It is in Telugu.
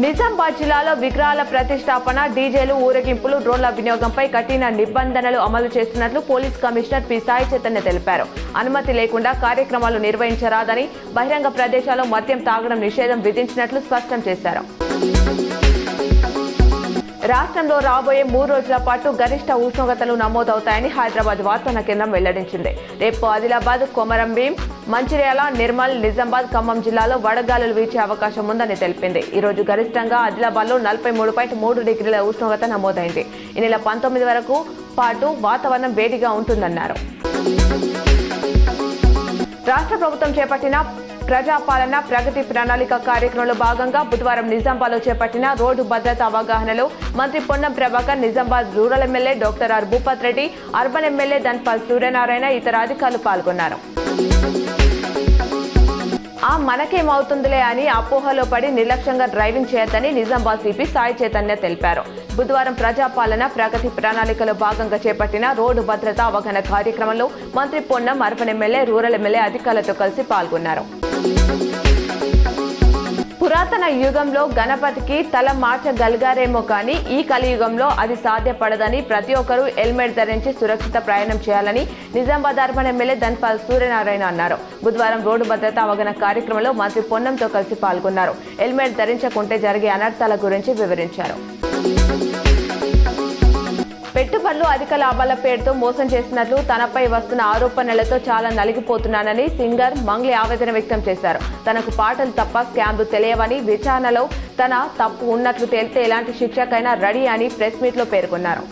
నిజామాబాద్ జిల్లాలో విగ్రహాల ప్రతిష్టాపన, డీజేలు, ఊరేగింపులు, డ్రోన్ల వినియోగంపై కఠిన నిబంధనలు అమలు చేస్తున్నట్లు police commissioner P Sai Chaitanya తెలిపారు. అనుమతి లేకుండా కార్యక్రమాలు నిర్వహించరాదని, బహిరంగ ప్రదేశాల్లో మద్యం తాగడం నిషేధం విధించినట్లు స్పష్టం చేశారు. రాష్ట్రంలో రాబోయే 3 రోజుల పాటు గరిష్ట ఉష్ణోగ్రతలు నమోదవుతాయని హైదరాబాద్ వాతావరణ కేంద్రం వెల్లడించింది. రేపు ఆదిలాబాద్, కొమరంభీం, మంచిర్యాల, నిర్మల్, నిజామాబాద్, ఖమ్మం జిల్లాలో వడగాలులు వీచే అవకాశం ఉందని తెలిపింది. ఈ రోజు గరిష్టంగా ఆదిలాబాద్లో 43.3 డిగ్రీల ఉష్ణోగ్రత నమోదైంది. ఈ నెల 19 వరకు పాటు వాతావరణం వేడిగా ఉంటుందన్నారు. రాష్ట్ర ప్రభుత్వం చేపట్టిన ప్రజాపాలన ప్రగతి ప్రణాళిక కార్యక్రమంలో భాగంగా బుధవారం నిజామాబాద్లో చేపట్టిన రోడ్డు భద్రత అవగాహనలో మంత్రి Ponnam Prabhakar, Nizamabad rural MLA doctor R Bhupath Reddy, urban MLA Dhanpal Suryanarayana, ఇతర అధికారులు పాల్గొన్నారు. మనకేమవుతుందిలే అని అపోహలో పడి నిర్లక్ష్యంగా డ్రైవింగ్ చేయొద్దని నిజామాబాద్ సిపి సాయి చైతన్య తెలిపారు. బుధవారం ప్రజాపాలన ప్రగతి ప్రణాళికలో భాగంగా చేపట్టిన రోడ్డు భద్రత అవగాహన కార్యక్రమంలో మంత్రి Ponnam, urban MLA, rural MLA అధికారులతో కలిసి పాల్గొన్నారు. పురాతన యుగంలో గణపతికి తల మార్చగలిగారేమో కానీ ఈ కలియుగంలో అది సాధ్యపడదని, ప్రతి ఒక్కరూ హెల్మెట్ ధరించి సురక్షిత ప్రయాణం చేయాలని నిజామాబాద్ అర్బన్ ఎమ్మెల్యే ధన్పాల్ సూర్యనారాయణ అన్నారు. బుధవారం రోడ్డు భద్రత అవగాహన కార్యక్రమంలో మంత్రి పొన్నంతో కలిసి పాల్గొన్నారు. హెల్మెట్ ధరించకుంటే జరిగే అనర్థాల గురించి వివరించారు. పెట్టుబడులు, అధిక లాభాల పేరుతో మోసం చేసినట్లు తనపై వస్తున్న ఆరోపణలతో చాలా నలిగిపోతున్నానని సింగర్ మంగ్లీ ఆవేదన వ్యక్తం చేశారు. తనకు పాటలు తప్ప స్కామ్లు తెలియవని, విచారణలో తన తప్పు ఉన్నట్లు తేలితే ఎలాంటి శిక్షకైనా రెడీ అని ప్రెస్ మీట్లో పేర్కొన్నారు.